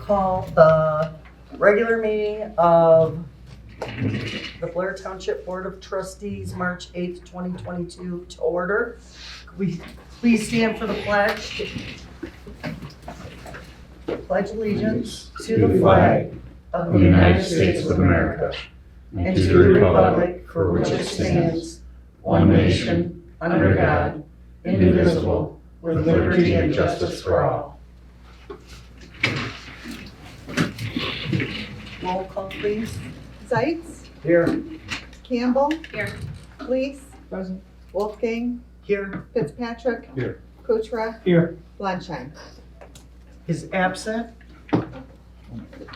call the regular meeting of the Blair Township Board of Trustees, March 8th, 2022 to order. Could we please stand for the pledge? Pledge allegiance to the flag of the United States of America and to the republic for which it stands, one nation, under God, indivisible, with liberty and justice for all. Roll call, please. Seitz, Here. Campbell, Here. Lees, Present. Wolfgang, Here. Fitzpatrick, Here. Kuchera, Here. Blanchard. Is absent.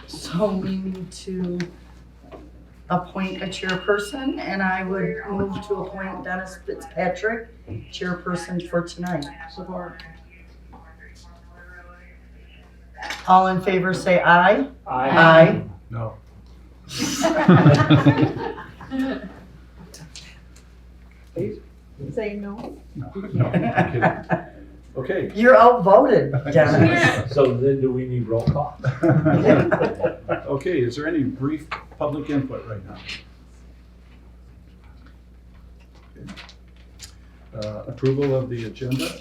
So we need to appoint a chairperson, and I would move to appoint Dennis Fitzpatrick chairperson for tonight. Support. All in favor say aye. Aye. No. Say no. No, I'm kidding. Okay. You're outvoted, Dennis. Yeah. So then do we need roll call? Okay, is there any brief public input right now? Okay. Approval of the agenda?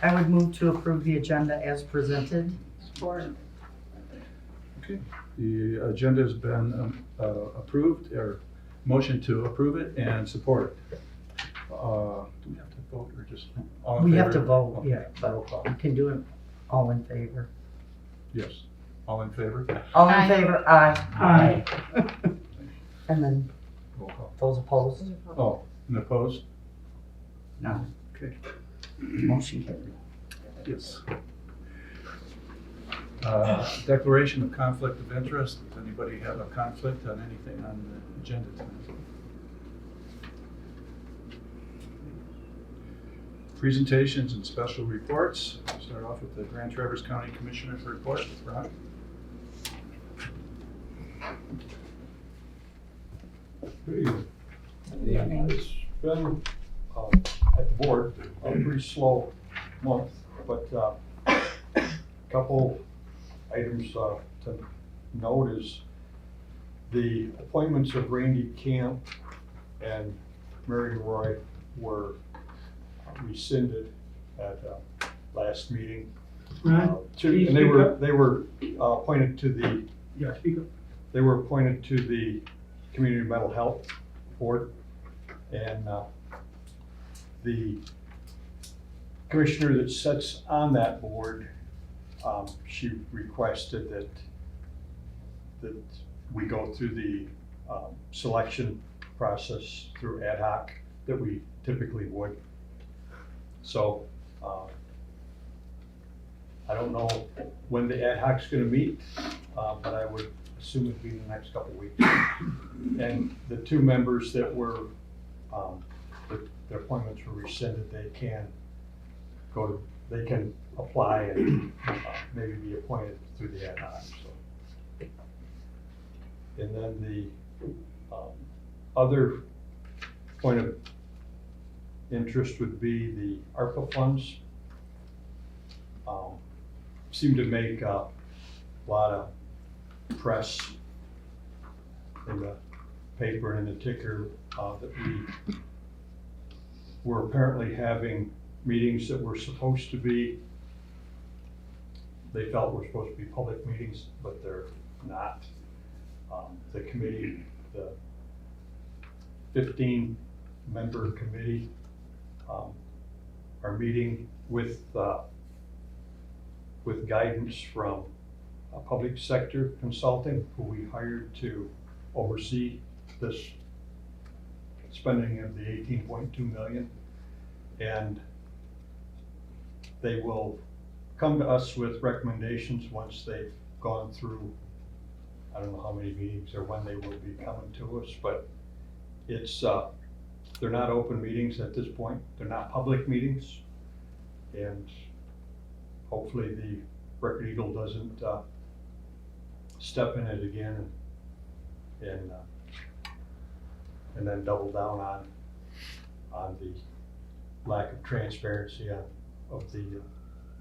I would move to approve the agenda as presented. Support. Okay, the agenda has been approved, or motion to approve it and support. Do we have to vote or just? all in We have favor? to vote, Okay, yeah, roll call. but we can do it all in favor. Yes, all in favor? All in Aye. favor, aye. Aye. And then Roll call. those opposed? Oh, and opposed? No. Okay. Motion carried. Yes. Declaration of conflict of interest. Does anybody have a conflict on anything on the agenda tonight? Presentations and special reports. Start off with the Grand Traverse County Commissioner's report. Ron? Good evening. It's been, at the board, a pretty slow month, but a couple items to note is the appointments of Randy Camp and Mary Roy were rescinded at last meeting. Ron, And they were appointed to the yeah, speak up. They were appointed to the Community Mental Health Board, and the commissioner that sits on that board, she requested that we go through the selection process through ad hoc that we typically would. So I don't know when the ad hoc's gonna meet, but I would assume it'd be in the next couple of weeks. And the two members that were, their appointments were rescinded, they can apply and maybe be appointed through the ad hoc, so. And then the other point of interest would be the ARPA funds. Seem to make a lot of press in the paper and in the ticker that we were apparently having meetings that were supposed to be, they felt were supposed to be public meetings, but they're not. The committee, the 15-member committee are meeting with guidance from a public sector consulting who we hired to oversee this spending of the 18.2 million. And they will come to us with recommendations once they've gone through, I don't know how many meetings or when they will be coming to us, but it's, they're not open meetings at this point. They're not public meetings. And hopefully the Record Eagle doesn't step in it again and then double down on the lack of transparency of the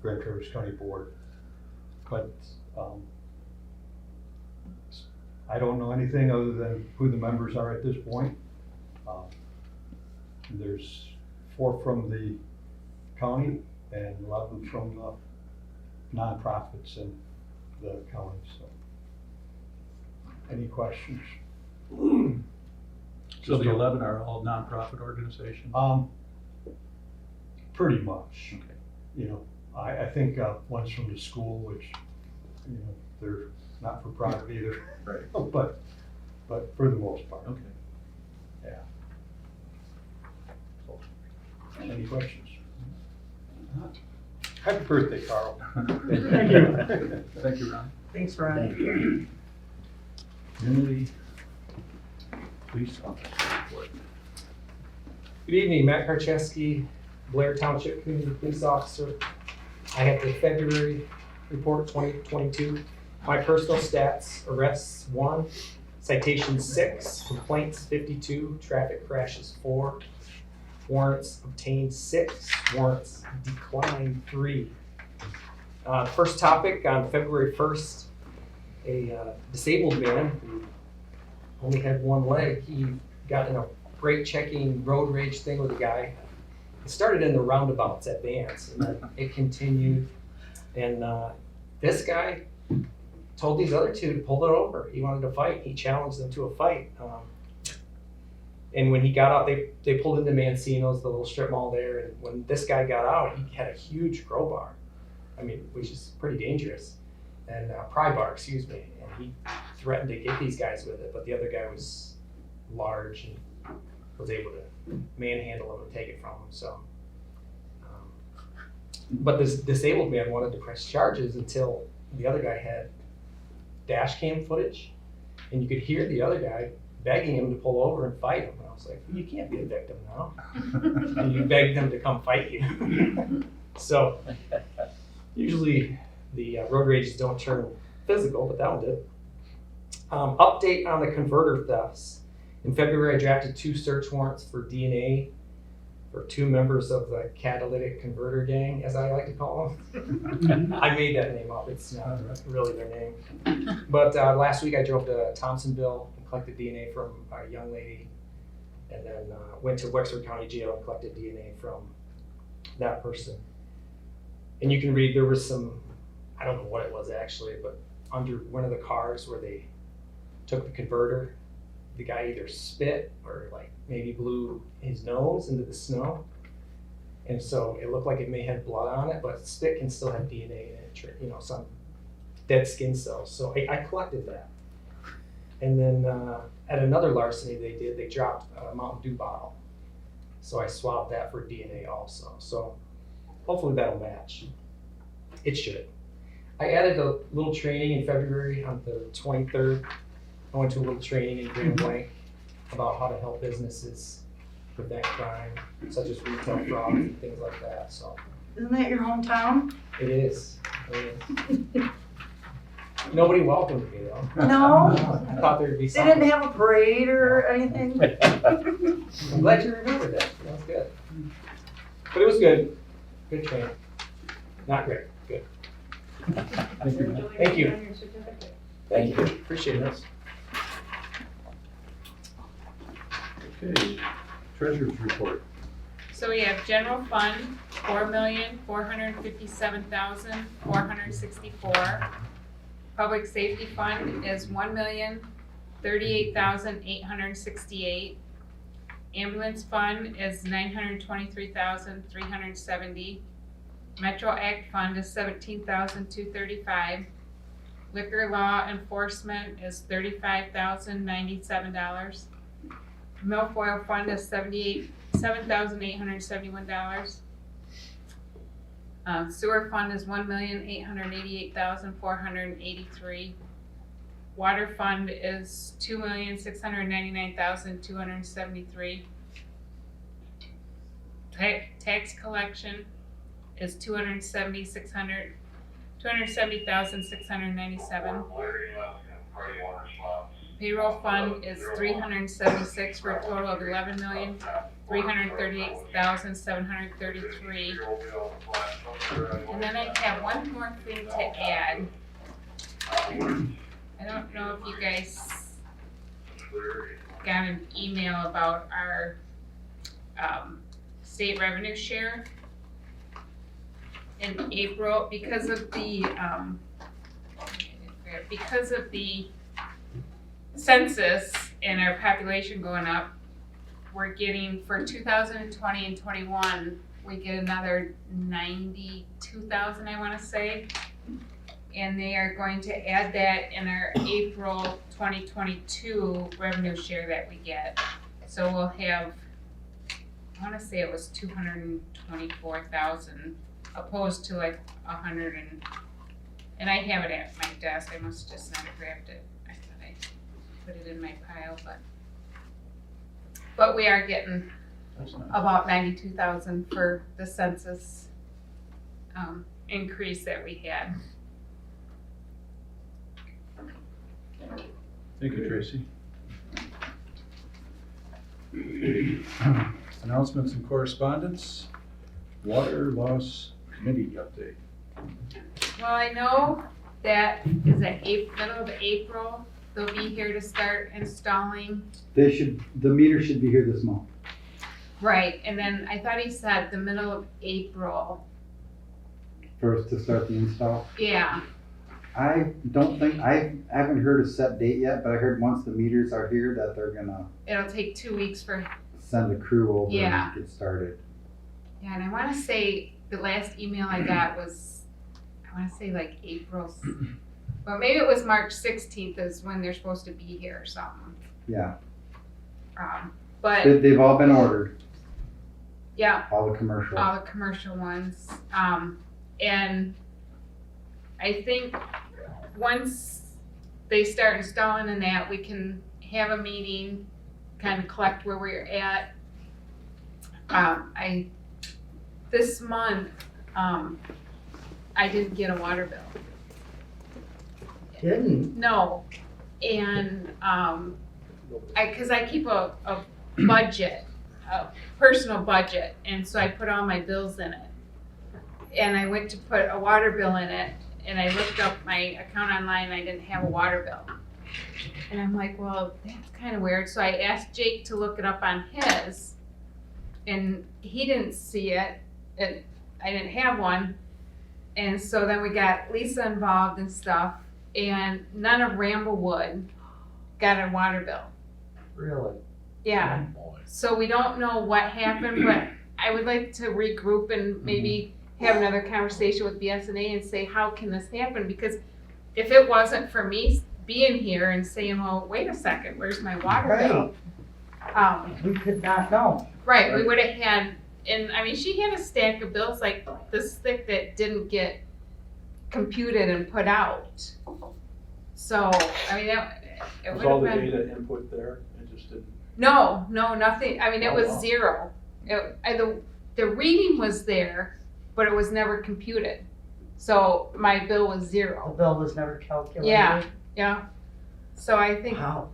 Grand Traverse County Board. But, I don't know anything other than who the members are at this point. There's 4 from the county and 11 from the nonprofits in the county, so. Any questions? So the 11 are all nonprofit organizations? Pretty much. Okay. You know, I think one's from the school, which, you know, they're not for profit either. Right. But for the most part. Okay. Yeah. So, any questions? Happy birthday, Carl. Thank you. Thank you, Ron. Thanks, Ron. Community police officer report. Good evening, Matt Karczewski, Blair Township Community Police Officer. I have the February report 2022. My personal stats: arrests 1, citations 6, complaints 52, traffic crashes 4, warrants obtained 6, warrants declined 3. First topic on February 1st, a disabled man who only had one leg, he got in a brake checking road rage thing with a guy. It started in the roundabouts at Vance, and then it continued. And this guy told these other 2 to pull it over. He wanted to fight. He challenged them to a fight. And when he got out, they pulled into Mancino's, the little strip mall there. And when this guy got out, he had a huge crowbar. I mean, which is pretty dangerous. And pry bar, excuse me. And he threatened to get these guys with it, but the other guy was large and was able to manhandle him and take it from him. So, but this disabled man wanted to press charges until the other guy had dash cam footage, and you could hear the other guy begging him to pull over and fight him. And I was like, you can't be a victim now. And you begged him to come fight you. So usually the road rages don't turn physical, but that one did. Update on the converter thefts. In February, I drafted 2 search warrants for DNA for 2 members of the catalytic converter gang, as I like to call them. I made that name up. It's not really their name. But last week I drove to Thompsonville and collected DNA from a young lady, and then went to Wexford County Jail and collected DNA from that person. And you can read, there was some, I don't know what it was actually, but under one of the cars where they took the converter, the guy either spit or like maybe blew his nose into the snow. And so it looked like it may have blood on it, but spit can still have DNA in it, you know, some dead skin cells. So I collected that. And then at another larceny they dropped a Mountain Dew bottle. So I swabbed that for DNA also. So hopefully that'll match. It should. I added a little training in February on the 23rd. I went to a little training in Grand Blanc about how to help businesses prevent crime, such as retail fraud and things like that. So Isn't that your hometown? it is. Nobody welcomed me though. No? I thought there'd be They something. didn't have a parade or anything? I'm glad you remembered that. That was good. But it was good. Good training. Not great. Good. Thank you. Thank you. Thank you. Appreciate it. Okay, treasurer's report. So we have general fund, 4,457,464. Public safety fund is 1,038,868. Ambulance fund is 923,370. Metro Act fund is 17,235. Liquor law enforcement is $35,097. Milfoil fund is $7,871. Sewer fund is $1,888,483. Water fund is $2,699,273. Tax collection is $270,697. Payroll fund is 376 for a total of 11,338,733. And then I have one more thing to add. I don't know if you guys got an email about our state revenue share in April because of the census and our population going up. We're getting for 2020 and 21, we get another 92,000, I want to say. And they are going to add that in our April 2022 revenue share that we get. So we'll have, I want to say it was 224,000 opposed to like 100 and I have it at my desk. I must just not have grabbed it. I thought I put it in my pile, but we are getting That's nice. about 92,000 for the census increase that we had. Thank you, Tracy. Announcements and correspondence. Water loss committee update. Well, I know that is at middle of April, they'll be here to start installing. The meter should be here this month. Right, and then I thought he said the middle of April. First to start the install. Yeah, I haven't heard a set date yet, but I heard once the meters are here that they're gonna it'll take 2 weeks for, send a crew over Yeah. and get started. yeah, and I wanna say the last email I got was, I wanna say like April, but maybe it was March 16th is when they're supposed to be here or something. Yeah, But, they've all been ordered, yeah, all the commercial. all the commercial ones. And I think once they start installing and that, we can have a meeting, kind of collect where we're at. This month, I didn't get a water bill. Didn't? No, and, cause I keep a budget, a personal budget, and so I put all my bills in it. And I went to put a water bill in it, and I looked up my account online, and I didn't have a water bill. And I'm like, well, that's kind of weird, so I asked Jake to look it up on his, and he didn't see it, and I didn't have one. And so then we got Lisa involved and stuff, and none of Ramblewood got a water bill. Really? Yeah, so we don't know what happened, but I would like to regroup and maybe have another conversation with BSNA and say, how can this happen? Because if it wasn't for me being here and saying, well, wait a second, where's my water bill? We could not know. Right, we would have had, and I mean, she had a stack of bills like this thick that didn't get computed and put out. So, I mean, it Was would all have the been. data input there? It just didn't. No, nothing. I mean, it Oh, was wow. zero. The reading was there, but it was never computed. So my bill was The zero. bill was never calculated. Yeah. So I think Wow.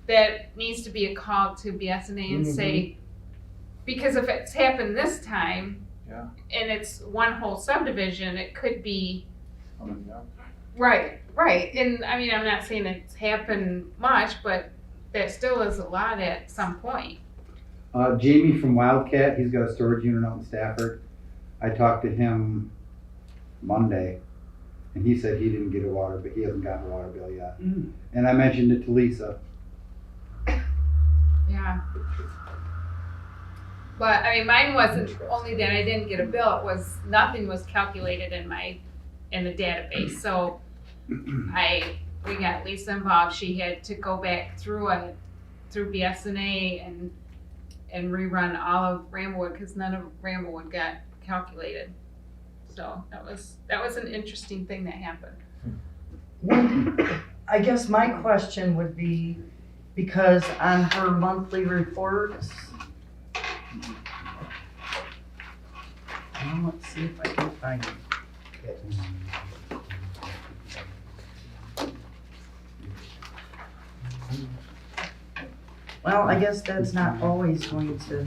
that needs to be a call to BSNA and say, because if it's happened this time, Yeah. and it's one whole subdivision, it could be, I mean, yeah. right. And I mean, I'm not saying it's happened much, but that still is a lot at some point. Jamie from Wildcat, he's got a storage unit out in Stafford. I talked to him Monday, and he said he didn't get a water, but he hasn't gotten a water bill yet. And I mentioned it to Lisa. Yeah. But I mean, mine wasn't only that I didn't get a bill, it was, nothing was calculated in the database. So we got Lisa involved, she had to go back through BSNA and rerun all of Ramblewood, cause none of Ramblewood got calculated. So that was an interesting thing that happened. I guess my question would be, because on her monthly reports, let's see if I can find it. Well, I guess that's not always going to,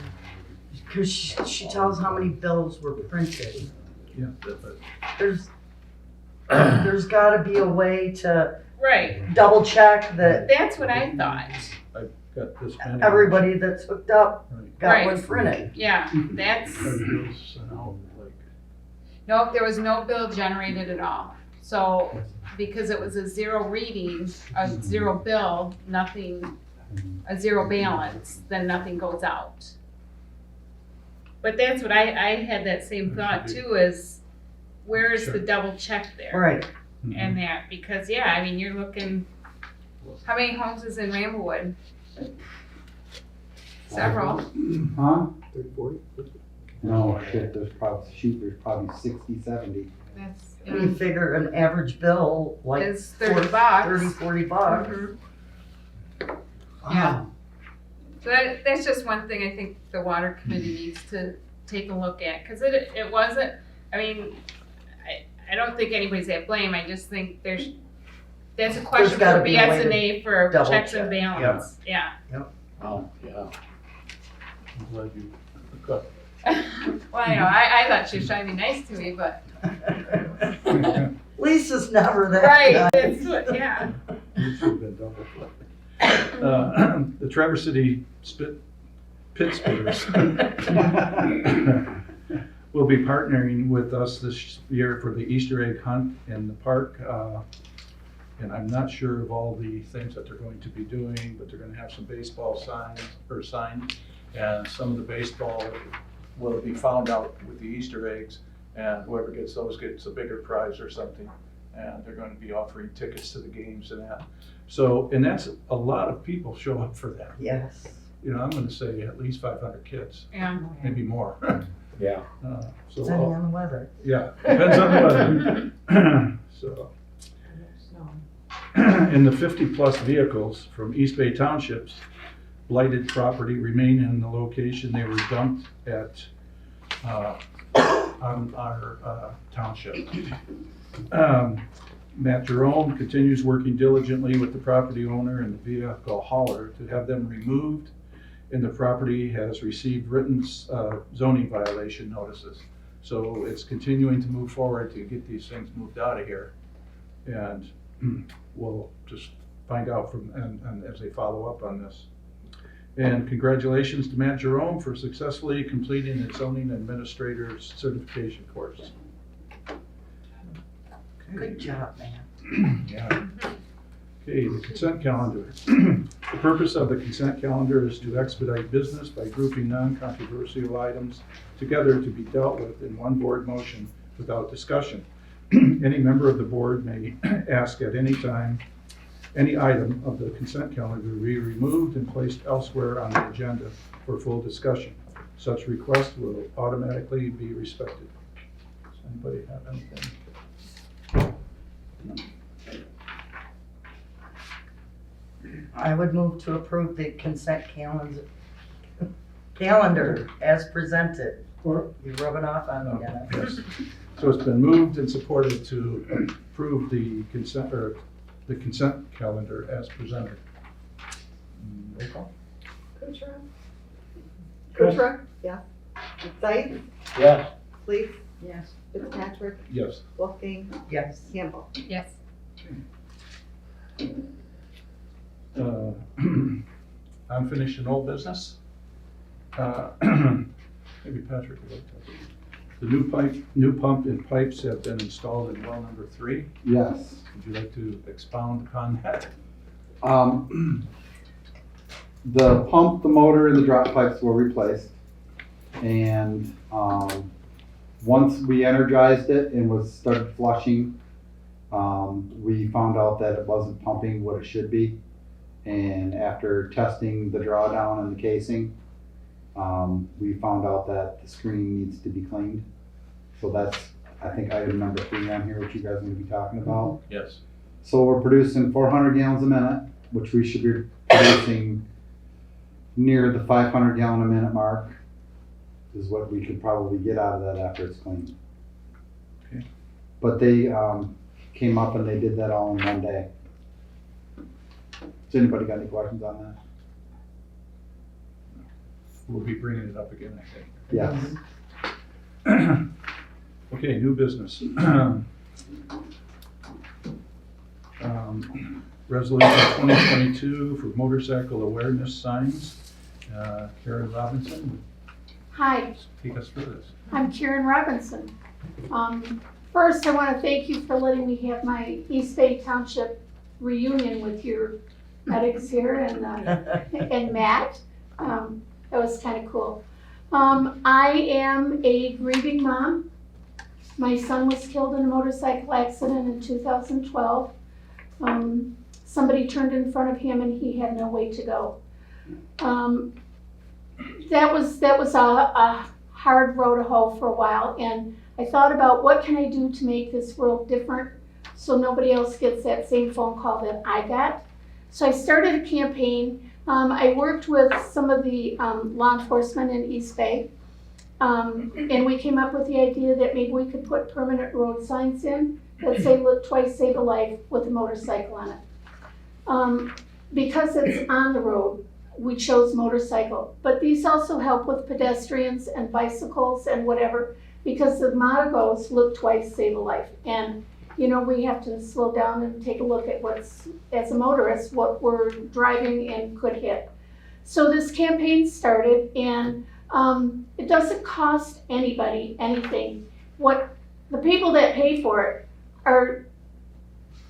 because she tells how many bills were printed. Yeah, but There's gotta be a way to Right, double check that that's what I thought. I've got this many. everybody that's hooked up Right. got one Right. printed. Yeah, that's, Are the bills sent out, like, nope, there was no bill generated at all. So, because it was a zero reading, a zero bill, nothing, a zero balance, then nothing goes out. But that's what I had that same thought too, is where is the Sure. double check there? Right, And that, because yeah, I mean, you're looking, how many homes is in Ramblewood? Several. Huh? 30, 40, 50. No, shit, there's probably 60, 70. That's, you figure an average bill like is 30 bucks. 30, 40 bucks. Mhm. Yeah. So that's just one thing I think the water committee needs to take a look at, cause it wasn't, I mean, I don't think anybody's at blame, I just think that's a question gotta for be a way to BSNA for double checks and check. balance, yeah. Oh, yeah. I'm glad you got. Well, I know, I thought she was trying to be nice to me, but, Lisa's never that right, nice. that's what, yeah. It should have been double. The Traverse City Pit Spitters will be partnering with us this year for the Easter egg hunt in the park. And I'm not sure of all the things that they're going to be doing, but they're gonna have some baseball signs, and some of the baseball will be found out with the Easter eggs, and whoever gets those gets a bigger prize or something. And they're gonna be offering tickets to the games and that. So, and that's, a lot of people show up for that. Yes. You know, I'm gonna say at least 500 kids, Yeah. maybe more. Yeah. So, Depending on the weather. yeah, depends on the weather. So, in the 50-plus vehicles from East Bay Township's blighted property remain in the location they were dumped at, on our township. Matt Jerome continues working diligently with the property owner and the vehicle hauler to have them removed, and the property has received written zoning violation notices. So it's continuing to move forward to get these things moved out of here. And we'll just find out from, and as they follow up on this. And congratulations to Matt Jerome for successfully completing the zoning administrator's certification course. Good job, man. Yeah. Okay, the consent calendar. The purpose of the consent calendar is to expedite business by grouping non-controversial items together to be dealt with in one board motion without discussion. Any member of the board may ask at any time any item of the consent calendar to be removed and placed elsewhere on the agenda for full discussion. Such request will automatically be respected. Does anybody have anything? I would move to approve the consent calendar as presented. Or, You rub it off on me, Dennis. yes. So it's been moved and supported to approve the consent calendar as presented. Roll call? Kuchera? Kuchera, yeah. Sykes? Yes. Leaf? Yes. Fitzpatrick? Yes. Wolfgang? Yes. Campbell? Yes. Unfinished and old business. Maybe Patrick would like to. The new pump and pipes have been installed in well number 3. Yes. Would you like to expound upon that? The pump, the motor, and the drop pipes were replaced. And, once we energized it and started flushing, we found out that it wasn't pumping what it should be. And after testing the drawdown and the casing, we found out that the screen needs to be cleaned. So that's, I think, item number 3 on here, which you guys are gonna be talking about. Yes. So we're producing 400 gallons a minute, which we should be producing near the 500 gallon a minute mark, is what we could probably get out of that after it's cleaned. Okay. But they came up and they did that all in one day. Has anybody got any questions on that? we'll be bringing it up again, I think. Yes. Okay, new business. Resolution 2022 for motorcycle awareness signs. Karen Robinson, Hi, take us through this. I'm Karen Robinson. First, I want to thank you for letting me have my East Bay Township reunion with your medics here and Matt. That was kind of cool. I am a grieving mom. My son was killed in a motorcycle accident in 2012. Somebody turned in front of him and he had no way to go. That was a hard row to hoe for a while, and I thought about what can I do to make this world different so nobody else gets that same phone call that I got. So I started a campaign. I worked with some of the law enforcement in East Bay, and we came up with the idea that maybe we could put permanent road signs in that say "Look twice, save a life" with a motorcycle on it. Because it's on the road, we chose motorcycle, but these also help with pedestrians and bicycles and whatever, because the motto goes, look twice, save a life. And, you know, we have to slow down and take a look at what's, as a motorist, what we're driving and could hit. So this campaign started, and it doesn't cost anybody anything. What the people that pay for it are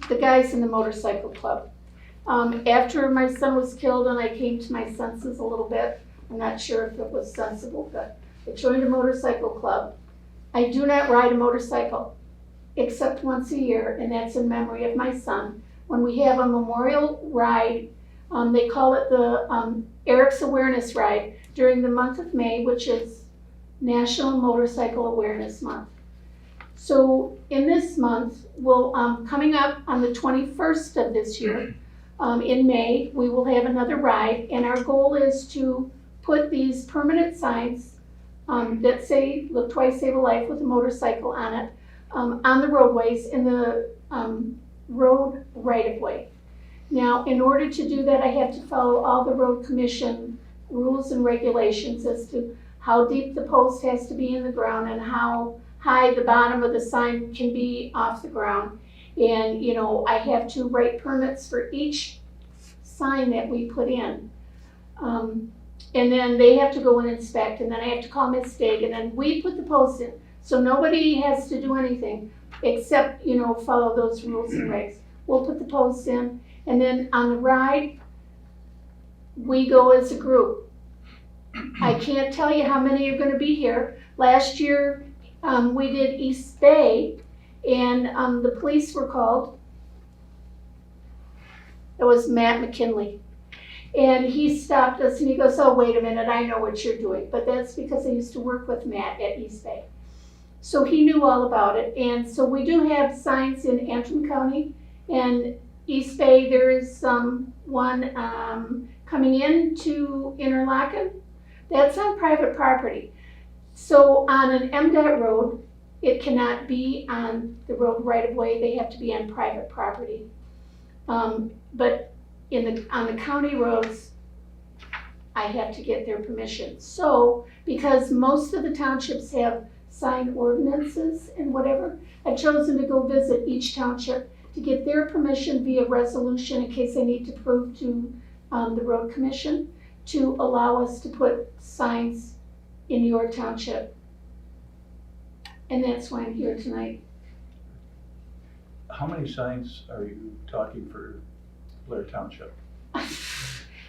the guys in the motorcycle club. After my son was killed and I came to my senses a little bit, I'm not sure if it was sensible, but I joined a motorcycle club. I do not ride a motorcycle except once a year, and that's in memory of my son. When we have a memorial ride, they call it the Eric's Awareness Ride during the month of May, which is National Motorcycle Awareness Month. So in this month, we'll, coming up on the 21st of this year, in May, we will have another ride, and our goal is to put these permanent signs that say, look twice, save a life with a motorcycle on it, on the roadways in the road right-of-way. Now, in order to do that, I have to follow all the road commission rules and regulations as to how deep the post has to be in the ground and how high the bottom of the sign can be off the ground. And, you know, I have to write permits for each sign that we put in. And then they have to go and inspect, and then I have to call Miss Stig, and then we put the posts in. So nobody has to do anything except, you know, follow those rules and regs. We'll put the posts in, and then on the ride, we go as a group. I can't tell you how many are gonna be here. Last year, we did East Bay, and the police were called. It was Matt McKinley. And he stopped us and he goes, oh, wait a minute, I know what you're doing. But that's because I used to work with Matt at East Bay. So he knew all about it. And so we do have signs in Antrim County and East Bay. There is one coming into Interlaken. That's on private property. So on an MDOT road, it cannot be on the road right of way. They have to be on private property. But on the county roads, I have to get their permission. So, because most of the townships have sign ordinances and whatever, I've chosen to go visit each township to get their permission via resolution in case I need to prove to the road commission to allow us to put signs in your township. And that's why I'm here tonight. How many signs are you talking for Blair Township?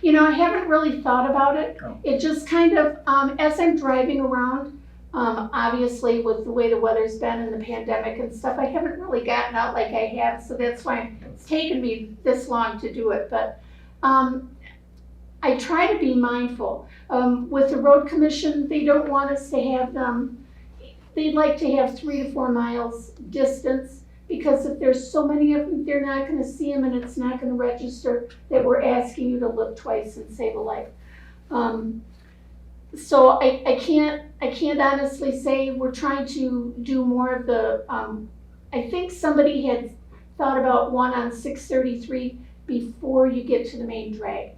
You know, I haven't really thought about it. Oh. It just kind of, as I'm driving around, obviously with the way the weather's been and the pandemic and stuff, I haven't really gotten out like I have, so that's why it's taken me this long to do it. But I try to be mindful. With the road commission, they don't want us to have them, they'd like to have 3 to 4 miles distance, because if there's so many of them, they're not gonna see them and it's not gonna register that we're asking you to look twice and save a life. So I can't honestly say. We're trying to do more of the, I think somebody had thought about one on 633 before you get to the main drag.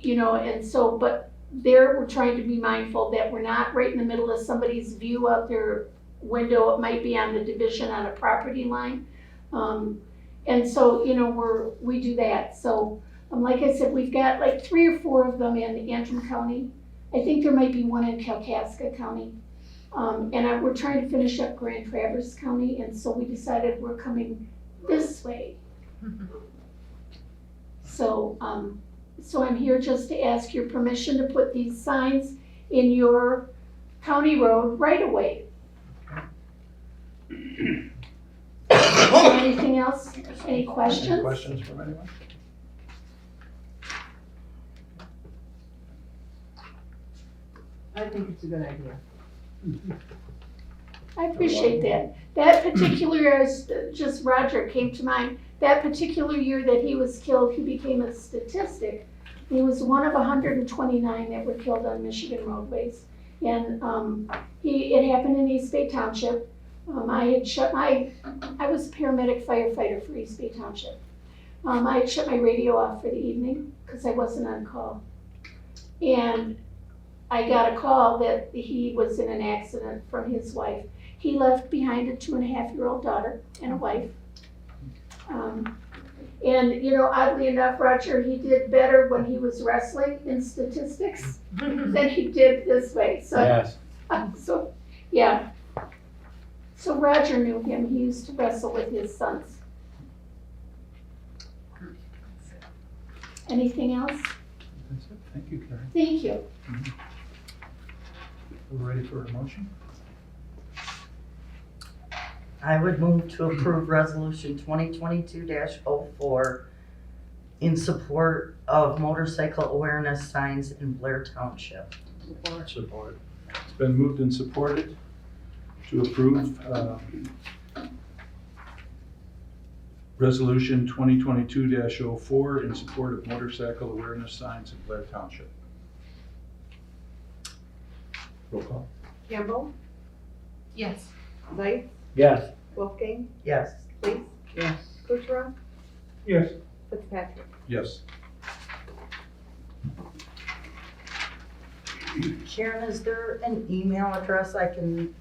You know, and so, but there, we're trying to be mindful that we're not right in the middle of somebody's view out their window. It might be on the division on a property line. And so, you know, we do that. So, like I said, we've got like 3 or 4 of them in Antrim County. I think there might be one in Kalkaska County. We're trying to finish up Grand Traverse County, and so we decided we're coming this way. So I'm here just to ask your permission to put these signs in your county road right away. Anything else? Any questions? Any questions from anyone? I think it's a good idea. I appreciate that. That particular, as just Roger came to mind, that particular year that he was killed, he became a statistic. He was one of 129 that were killed on Michigan roadways. And it happened in East Bay Township. I was a paramedic firefighter for East Bay Township. I had shut my radio off for the evening because I wasn't on call. And I got a call that he was in an accident from his wife. He left behind a 2.5-year-old daughter and a wife. And, you know, oddly enough, Roger, he did better when he was wrestling in statistics than he did this way. So, Yes. So, yeah. So Roger knew him. He used to wrestle with his sons. Anything else? That's it. Thank you, Karen. Thank you. We're ready for a motion? I would move to approve resolution 2022-04 in support of motorcycle awareness signs in Blair Township. Support. It's been moved and supported to approve resolution 2022-04 in support of motorcycle awareness signs in Blair Township. Roll call. Campbell, Yes. Zeiss, Yes. Wolfgang, Yes. Lees, Yes. Kucherov, Yes. Fitzpatrick. Yes. Karen, is there an email address I can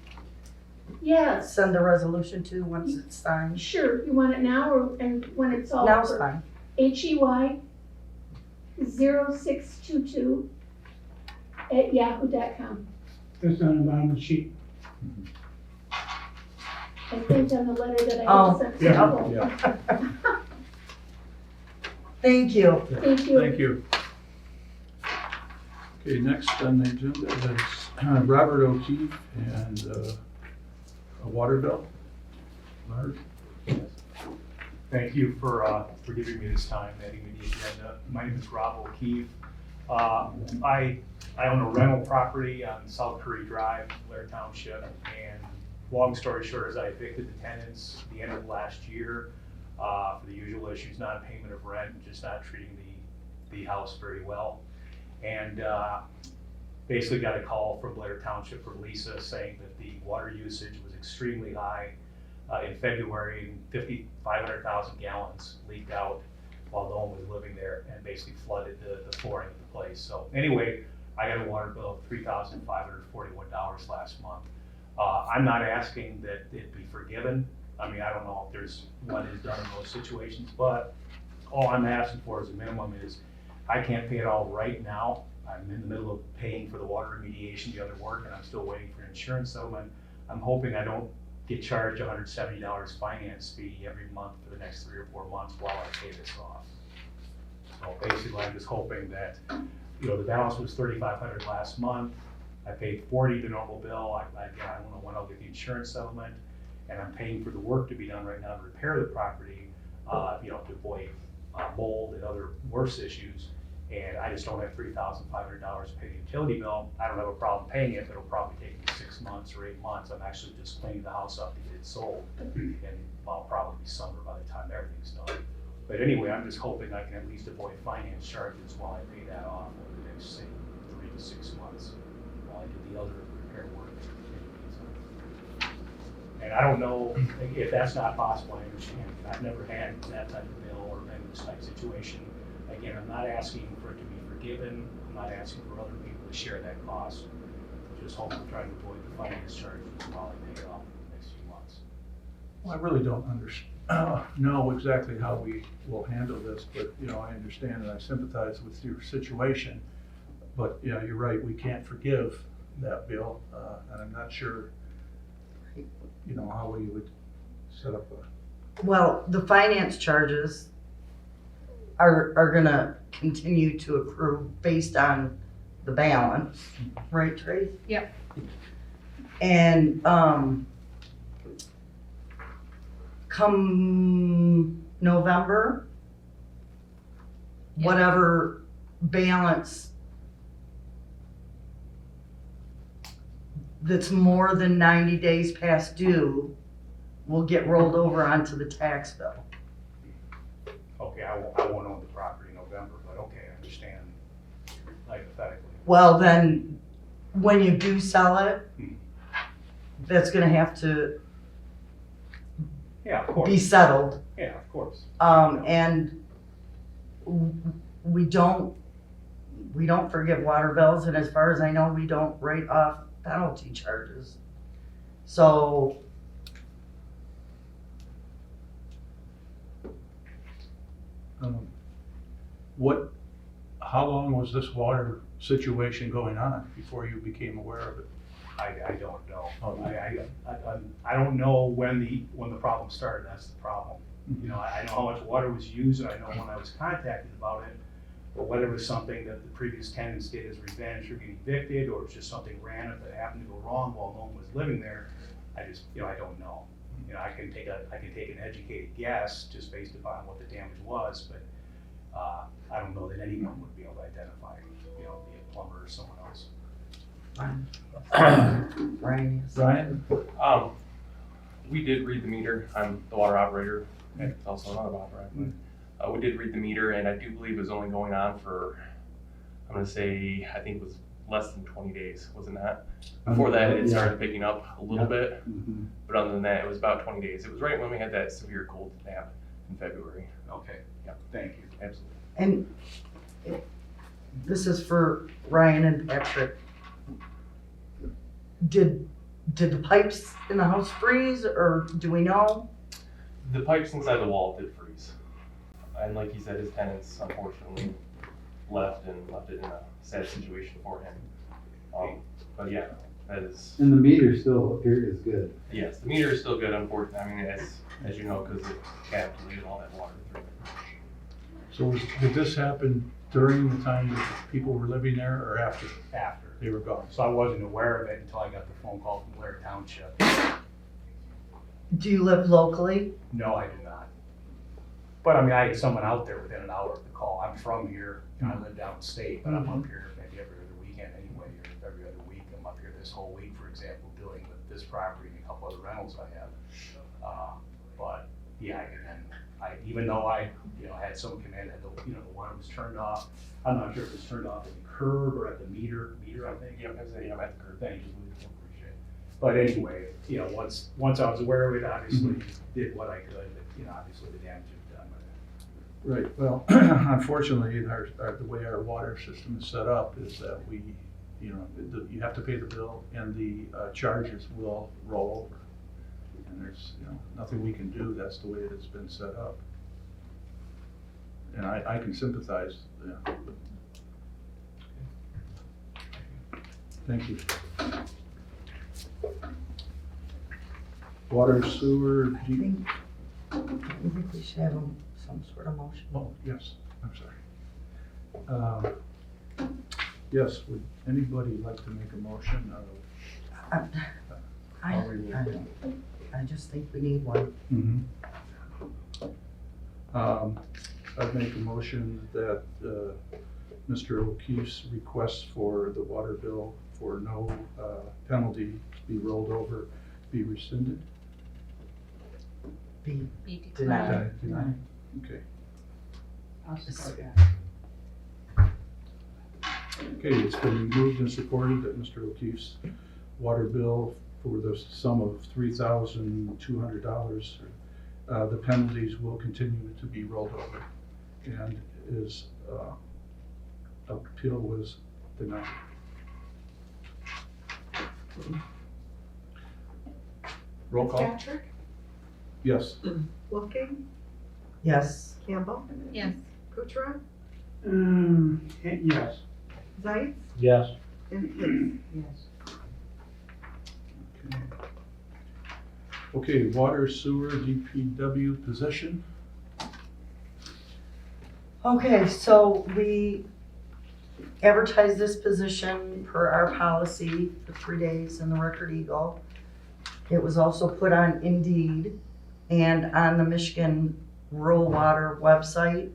Yes. send the resolution to once it's signed? Sure. You want it now or and when it's all Now it's over? fine. HEY0622@yahoo.com. That's on the bottom of the sheet. I think on the letter that I Oh, sent to yeah. you. Yeah. Thank you. Thank you. Thank you. Okay, next on the agenda is Robert O'Keefe and a water bill. Larry? Thank you for giving me this time, adding me the agenda. My name is Rob O'Keefe. I own a rental property on South Curry Drive, Blair Township, and long story short is I evicted the tenants at the end of last year for the usual issues, non-payment of rent, and just not treating the house very well. And basically got a call from Blair Township from Lisa saying that the water usage was extremely high. In February, 500,000 gallons leaked out while no one was living there and basically flooded the flooring of the place. So anyway, I got a water bill of $3,541 last month. I'm not asking that it be forgiven. I mean, I don't know if there's what is done in those situations, but all I'm asking for as a minimum is I can't pay it all right now. I'm in the middle of paying for the water remediation, the other work, and I'm still waiting for an insurance settlement. I'm hoping I don't get charged $170 finance fee every month for the next 3 or 4 months while I pay this off. So basically, I'm just hoping that, you know, the balance was $3,500 last month. I paid $40 the normal bill. I don't know when I'll get the insurance settlement, and I'm paying for the work to be done right now to repair the property, you know, to avoid mold and other worse issues. And I just don't have $3,500 to pay the utility bill. I don't have a problem paying it, but it'll probably take me 6 months or 8 months. I'm actually just cleaning the house up to get it sold, and I'll probably be summer by the time everything's done. But anyway, I'm just hoping I can at least avoid finance charges while I pay that off over the next, say, 3 to 6 months while I do the other repair work. And I don't know if that's not possible. I understand. I've never had that type of bill or been in this type of situation. Again, I'm not asking for it to be forgiven. I'm not asking for other people to share that cost. Just hoping to try to avoid the finance charges while I pay it off in the next few months. Well, I really don't know exactly how we will handle this, but, you know, I understand and I sympathize with your situation. But, yeah, you're right, we can't forgive that bill, and I'm not sure, you know, how we would set up a, Well, the finance charges are gonna continue to accrue based on the balance, right, Trace? Yep. And, come November, Yeah. whatever balance that's more than 90 days past due will get rolled over onto the tax bill. Okay, I won't own the property in November, but okay, I understand hypothetically. Well, then, when you do sell it, Hmm. that's gonna have to Yeah, of be course, settled. yeah, of course. And we don't forgive water bills, and as far as I know, we don't write off penalty charges. So, how long was this water situation going on before you became aware of it? I don't know. Oh. I don't know when the problem started, that's the problem. You know, I know how much water was used, and I know when I was contacted about it, but whether it was something that the previous tenants did as revenge for getting evicted, or it was just something random that happened to go wrong while no one was living there, I just, you know, I don't know. You know, I can take an educated guess just based upon what the damage was, but, I don't know that anyone would be able to identify, you know, be a plumber or someone else. Brian, Brian? We did read the meter. I'm the water operator. It's also not a water operator. We did read the meter, and I do believe it was only going on for, I'm gonna say, I think it was less than 20 days, wasn't that? Before that, it started picking up a little bit, but other than that, it was about 20 days. It was right when we had that severe cold snap in February. Okay, Yeah. thank you. Absolutely. and this is for Ryan and Patrick. Did the pipes in the house freeze, or do we know? The pipes inside the wall did freeze. And like he said, his tenants unfortunately left it in a sad situation for him. But yeah, that is, And the meter still appears good. yes, the meter is still good, unfortunately. I mean, as you know, because it encapsulated all that water through it. So did this happen during the time that people were living there or after After. they were gone? So I wasn't aware of it until I got the phone call from Blair Township. Do you live locally? No, I do not. But I mean, I had someone out there within an hour of the call. I'm from here, and I live downstate, but I'm up here maybe every other weekend anyway, or every other week. I'm up here this whole week, for example, dealing with this property and a couple other rentals I have. But yeah, and then even though I, you know, had someone come in and the water was turned off. I'm not sure if it was turned off at the curb or at the meter, I think. Yeah, at the curb. Thank you, appreciate it. But anyway, you know, once I was aware of it, obviously did what I could, but, you know, obviously the damage was done by that. Right, well, unfortunately, the way our water system is set up is that we, you know, you have to pay the bill and the charges will roll over. And there's, you know, nothing we can do, that's the way it's been set up. And I can sympathize, yeah. Thank you. Water, sewer, I think we should have some sort of motion. oh, yes, I'm sorry. Yes, would anybody like to make a motion of? I just think we need one. I'd make a motion that Mr. O'Keefe's request for the water bill for no penalty to be rolled over, be rescinded. Be Be denied. Denied. Okay. Okay, it's been moved and supported that Mr. O'Keefe's water bill for the sum of $3,200, the penalties will continue to be rolled over, and his appeal was denied. Roll call? Patrick, Yes. Looking, Yes. Campbell, Yes. Kuchera, Yes. Zeiss, Yes. and Hicks. Yes. Okay, water, sewer, DPW position. Okay, so we advertised this position per our policy for 3 days in the Record Eagle. It was also put on Indeed and on the Michigan Rural Water website.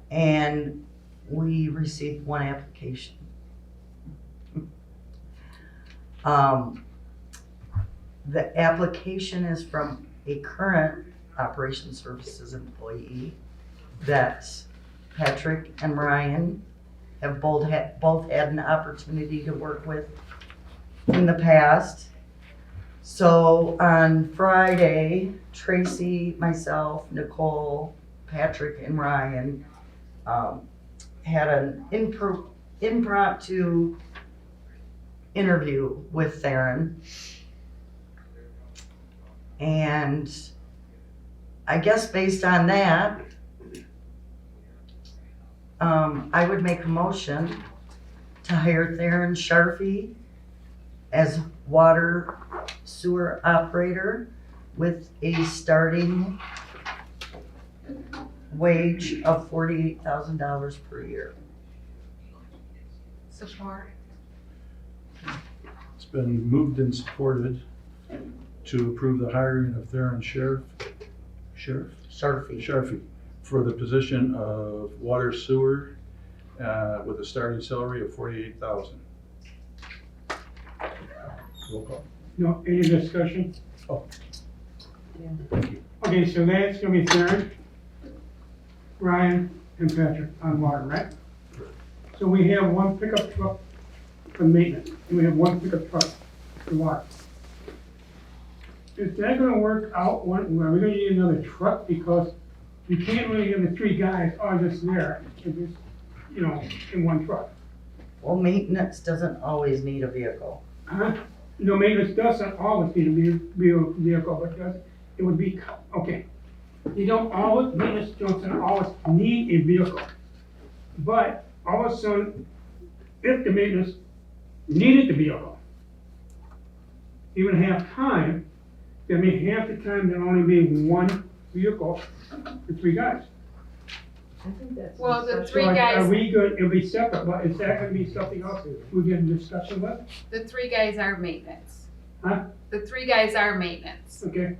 And we received 1 application. The application is from a current Operations Services employee that Patrick and Ryan have both had an opportunity to work with in the past. So on Friday, Tracy, myself, Nicole, Patrick, and Ryan had an impromptu interview with Theron. And I guess based on that, I would make a motion to hire Theron Sharfie as water sewer operator with a starting wage of $48,000 per year. Support. It's been moved and supported to approve the hiring of Theron Sharfie for the position of water sewer with a starting salary of $48,000. Roll call. No, any discussion? Oh. Yeah. Thank you. Okay, so that's gonna be Theron, Ryan, and Patrick on water, right? So we have 1 pickup truck for maintenance, and we have 1 pickup truck for water. Is that gonna work out, are we gonna need another truck, because you can't really have the 3 guys all just there, and just, in 1 truck. Well, maintenance doesn't always need a vehicle. Huh? No, maintenance doesn't always need a vehicle, but it would be, okay. Maintenance doesn't always need a vehicle. But all of a sudden, if the maintenance needed the vehicle, even half time, that means half the time there'll only be 1 vehicle for 3 guys. I think that's. Well, the that's- three So guys- Are we good, it'll be separate, but is that gonna be something else we get in discussion with? The 3 guys are maintenance. Huh? The 3 guys are maintenance. Okay,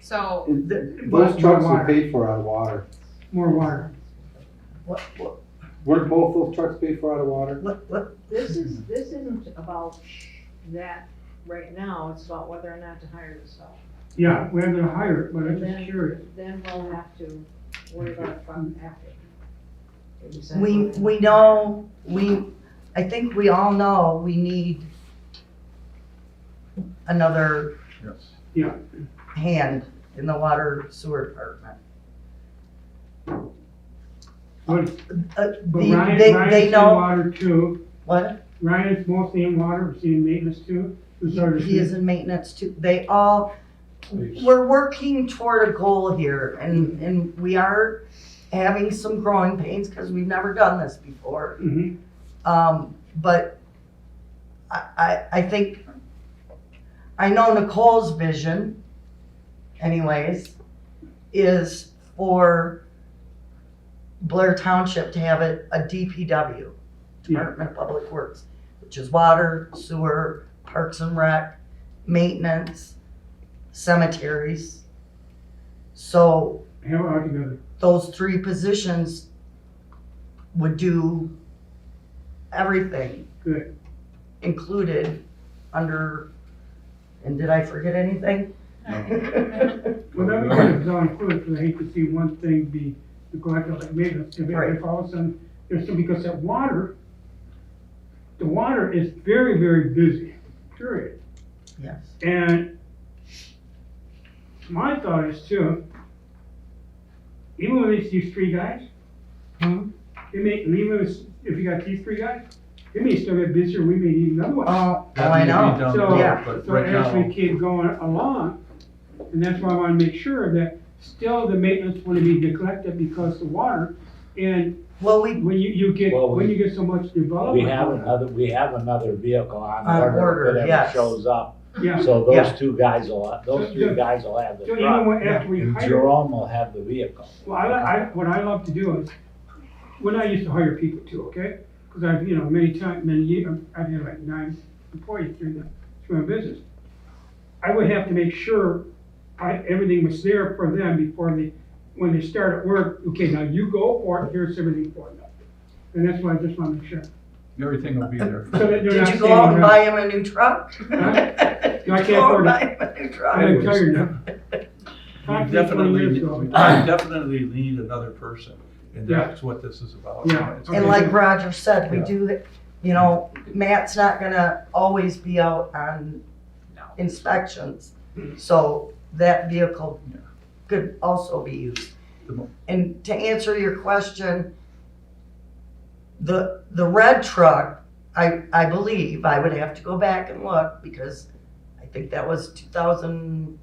So, Those trucks are paid for out of water. more water. Weren't both those trucks paid for out of water? This isn't about that right now, it's about whether or not to hire the staff. Yeah, we're gonna hire it, but I'm Then- just curious. Then we'll have to worry about it from after. We know, I think we all know we need another Yes. Yeah. hand in the water sewer department. But They Ryan's in know, water too. what? Ryan's mostly in water, is he in maintenance too? He is in maintenance too. We're working toward a goal here and we are having some growing pains because we've never done this before. Mhm. But I think, I know Nicole's vision anyways, is for Blair Township to have a DPW, Department of Public Works, which is water, sewer, parks and rec, maintenance, cemeteries. So Have it all together. those 3 positions would do everything Good. included under, and did I forget anything? Well, that would be all included, because I hate to see one thing be neglected like maintenance. Right. If all of a sudden, because the water is very, very busy, period. Yes. And my thought is too, even with these 3 guys, Hmm? even if you got these 3 guys, it may still get busier, we may need another one. That I may be know. down the So, road, yeah. but so right as we now, keep going along, and that's why I wanna make sure that still the maintenance wouldn't be neglected because the water, and Well, we, when you get, Well, when you get so much development. We have another vehicle on On order, order, if it ever yes. shows up. Yeah, So Yeah. those two guys those So, three guys will have the so even truck. when, after we And hire, Jerome will have the vehicle. well, what I love to do is, when I used to hire people too, okay? Cause I've, many years, I've had like 9 employees through my business. I would have to make sure everything was there for them before when they start at work, okay, now you go for it, here's everything for them. And that's why I just wanna make sure. everything will be there. So that they're did not you go out and standing buy around. him a new truck? No, I Did you can't go out afford and it. buy him a new truck? I'm tired now. We Talked to me 20 definitely, years we ago. definitely need another person, and Yeah. that's what this is about. Yeah. It's- And like Roger said, we Yeah. do, Matt's not gonna always be out on inspections. So that vehicle Yeah. could also be used. The mo- And to answer your question, the red truck, I believe, I would have to go back and look because I think that was 2000,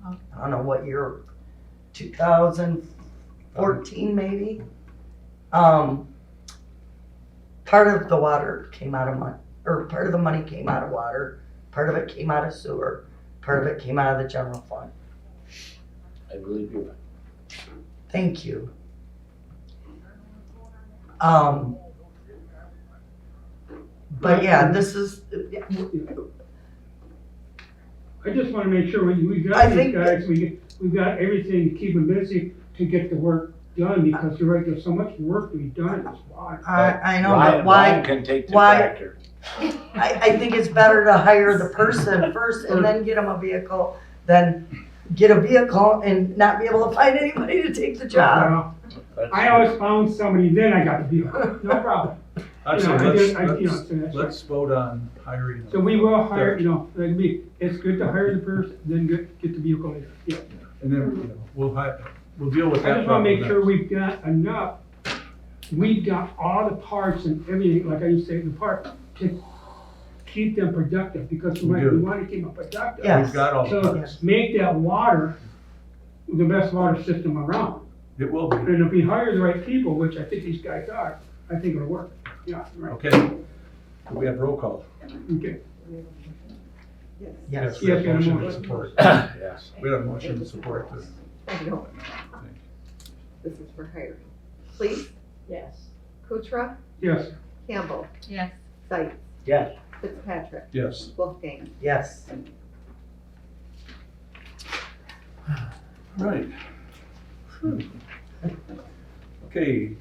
I don't know what year, 2014 maybe. Part of the water came out of part of the money came out of water, part of it came out of sewer, part of it came out of the general fund. I believe you're right. Thank you. But yeah, this is, I just wanna make sure we I got these think- guys, we've got everything to keep them busy to get the work done, because you're right, there's so much work to be done in this water. I know, but Ryan why, can take the why- tractor. I think it's better to hire the person first and then get them a vehicle than get a vehicle and not be able to find anybody to take the job. Well, I always found somebody, then I got the vehicle, no problem. I'd You say know, I let's, just- I- you know, so that's let's vote on hiring. So we will hire, it's good to hire the person, then get the vehicle later, yeah. And then, we'll deal with that. I just wanna make problem sure we've got enough, we've got all the parts and everything, like I used to say, the part, to keep them productive, because We we do. want to keep them productive. Yeah. next. We've got all the So parts. make that water the best water system around. It will be. And if we hire the right people, which I think these guys are, I think it'll work. Yeah, right, Okay. We have roll call. okay. Yes. We have Yes, yeah, motion I'm and on. support. Yes. We have motion and support to. No, this is for hiring. Please, Yes. Kuchera, Yes, Campbell, Yes. Sykes, Yes. Fitzpatrick, Yes. Wolfgang. Yes. Right. Okay,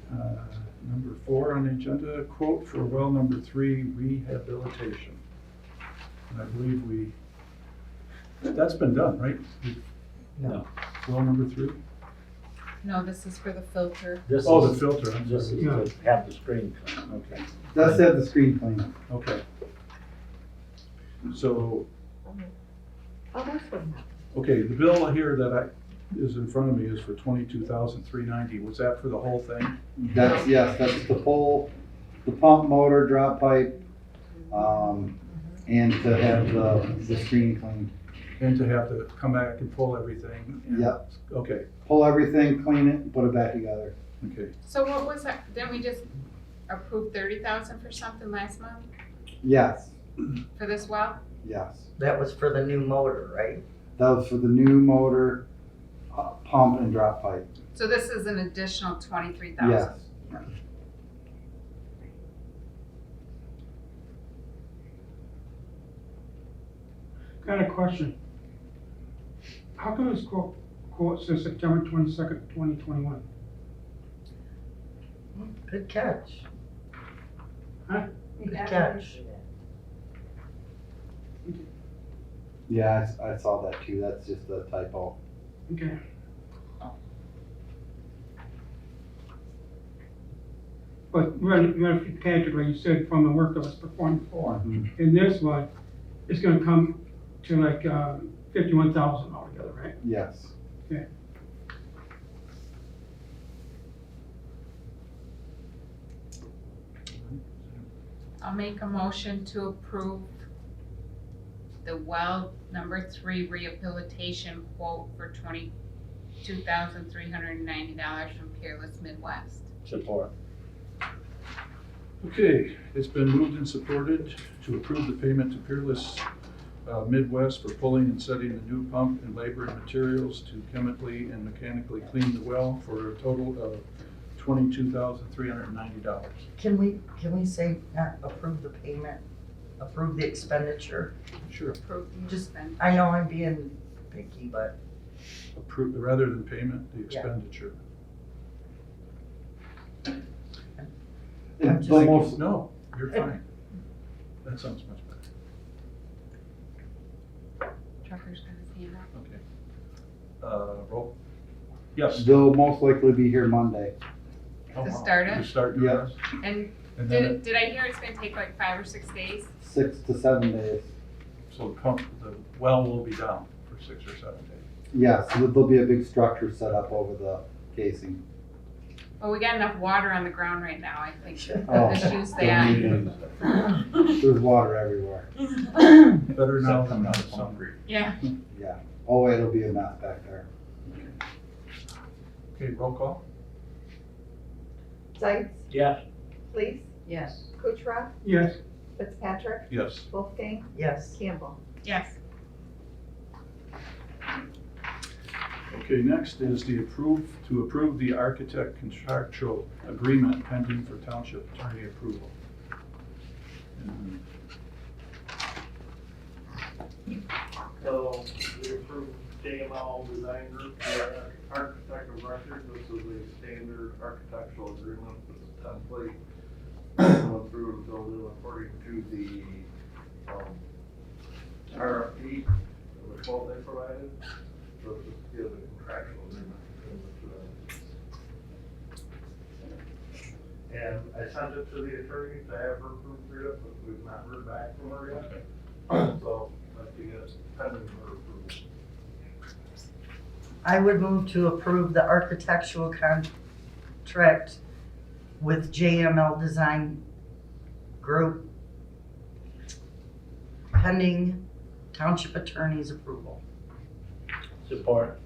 number 4 on the agenda, quote for well number 3 rehabilitation. And I believe that's been done, right? No. Well number 3? No, this is for the filter. This Oh, the is, filter, I'm this sorry. is to have the screen clean. Okay, Let's have the screen clean. okay. So, Oh, that's what happened. okay, the bill here that is in front of me is for $22,390. Was that for the whole thing? That's, yes, that's the pole, the pump motor, drop pipe, and to have the screen cleaned. And to have to come back and pull everything? and- Yep. Okay, Pull everything, clean it, and put it back together. okay. So what was that, didn't we just approve 30,000 for something last month, Yes, for this well? yes. That was for the new motor, right? That was for the new motor, pump and drop pipe. So this is an additional 23,000? Yes. got a question. How come this quote says September 22nd, 2021? Good catch. Huh? Good catch. Yeah, I saw that too. That's just a typo. Okay. But Patrick, like you said, from the work that was performed before, in this one, it's gonna come to like 51,000 altogether, right? Yes. Okay. I'll make a motion to approve the well number 3 rehabilitation quote for $22,390 from Peerless Midwest. Support. Okay, it's been moved and supported to approve the payment to Peerless Midwest for pulling and setting the new pump and labor and materials to chemically and mechanically clean the well for a total of $22,390. Can we say not approve the payment, approve the expenditure? Sure. Approve the Just- expense. I know I'm being picky, but Approve, rather than payment, the Yeah. expenditure. I'm It's just- almost, No, you're fine. That sounds much better. Trucker's got his hand up. Okay. Roll. Yes. they'll most likely be here Monday. Oh, To wow. start it? To start doing Yeah. this? And And then, did I hear it's gonna take like 5 or 6 days? 6 to 7 days. so the well will be down for 6 or 7 days. Yeah, so there'll be a big structure set up over the casing. Well, we got enough water on the ground right now, I think. Oh. Let's use that. There's water everywhere. Better now than never. Yeah. Yeah. Oh, it'll be a mess back there. Okay, roll call? Zients, Yes. Please, Yes. Kuchera, Yes, Fitzpatrick, Yes. Wolfgang, yes. Campbell. Yes. Okay, next is to approve the architect contractual agreement pending for township attorney approval. And So we approved JML Design Group, the architect of record. This is a standard architectural agreement, this is a template. Went through and filled in according to the RFP, the quote they provided. So this is a contractual agreement between the two. And I sent it to the attorney to have her proofread it, but we've not heard back from her yet. So, let's get it pending her approval. I would move to approve the architectural contract with JML Design Group pending township attorney's approval. Support.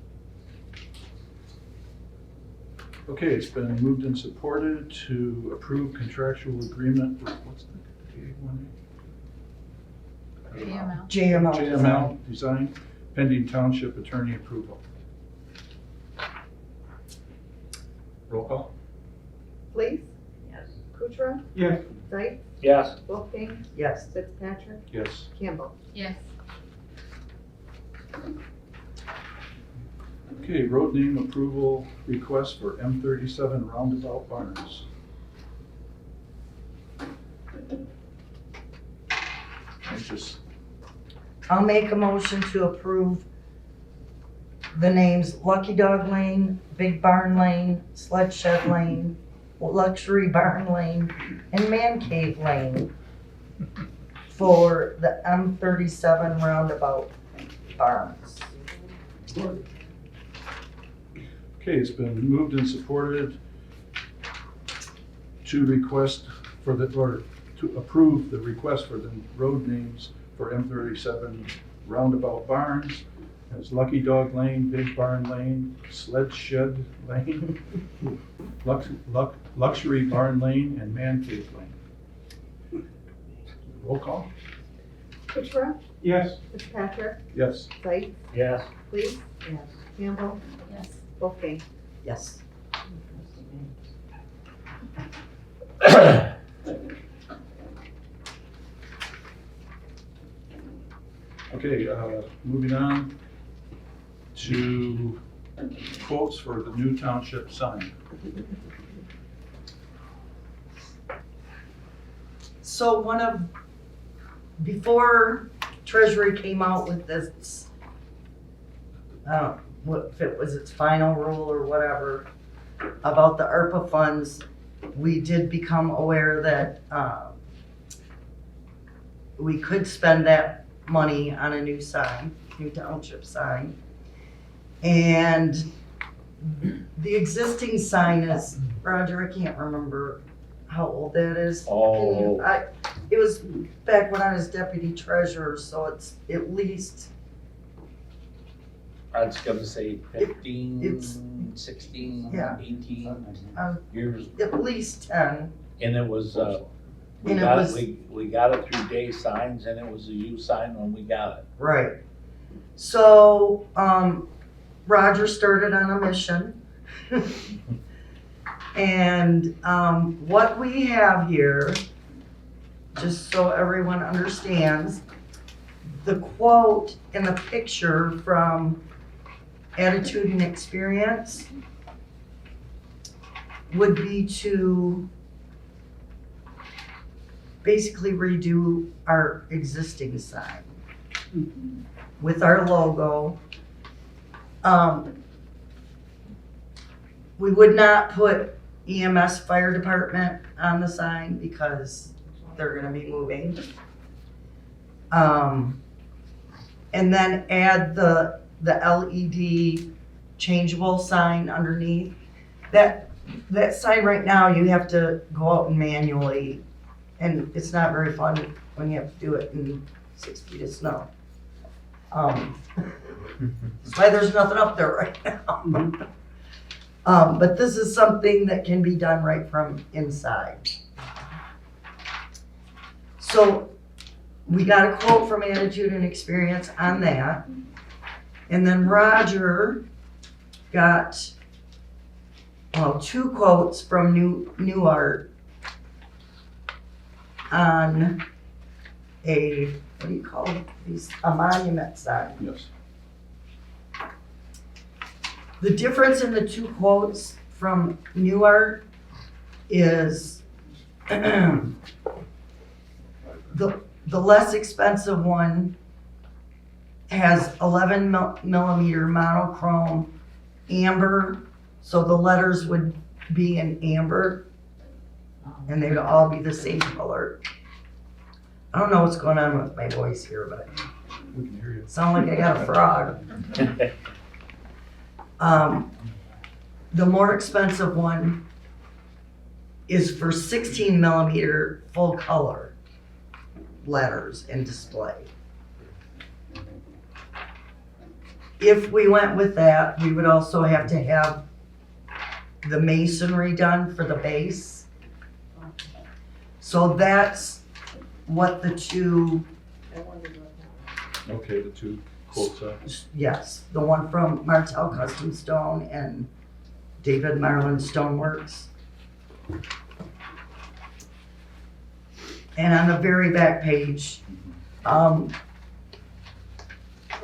Okay, it's been moved and supported to approve contractual agreement with, what's the one? JML. JML. JML Design pending township attorney approval. Roll call? Please, Yes. Kuchera, yes, Zients, Yes. Wolfgang, Yes. Fitzpatrick, Yes. Campbell. Yes. Okay, road name approval request for M37 Roundabout Barnes. I'll make a motion to approve the names Lucky Dog Lane, Big Barn Lane, Sled Shed Lane, Luxury Barn Lane, and Man Cave Lane for the M37 Roundabout Barns. Okay, it's been moved and supported to request for the, or to approve the request for the road names for M37 Roundabout Barns as Lucky Dog Lane, Big Barn Lane, Sled Shed Lane, Luxury Barn Lane, and Man Cave Lane. Roll call? Kuchera, yes, Fitzpatrick, Yes. Zients, Yes. Please, Yes. Campbell, Yes. Wolfgang. Yes. Okay, moving on to quotes for the new township sign. So before Treasury came out with this, what, if it was its final rule or whatever, about the ARPA funds, we did become aware that, we could spend that money on a new sign, new township sign. And the existing sign is, Roger, I can't remember how old that is. Can you- It was back when I was deputy treasurer, so it's at least, I was gonna say it's- 15, 16, Yeah. 18 uh, years. at least 10. And it was, we And it got, was- we got it through day signs and it was a U sign when we got it. Right. So, Roger started on a mission. And, what we have here, just so everyone understands, the quote in the picture from Attitude and Experience would be to basically redo our existing sign with our logo. We would not put EMS fire department on the sign because they're gonna be moving. And then add the LED changeable sign underneath. That sign right now, you have to go out and manually, and it's not very fun when you have to do it in 6 feet of snow. That's why there's nothing up there right now. But this is something that can be done right from inside. So we got a quote from Attitude and Experience on that. And then Roger got, well, 2 quotes from New Art on a, what do you call these, a monument sign. Yes. The difference in the 2 quotes from New Art is the less expensive one has 11 millimeter monochrome amber, so the letters would be in amber, and they would all be the same color. I don't know what's going on with my voice here, but We can hear you. sound like I got a frog. The more expensive one is for 16 millimeter full color letters and display. If we went with that, we would also have to have the masonry done for the base. So that's what the 2, I wondered what that Okay, the 2 quotes are. yes, the one from Martel Custom Stone and David Marlin Stoneworks. And on the very back page,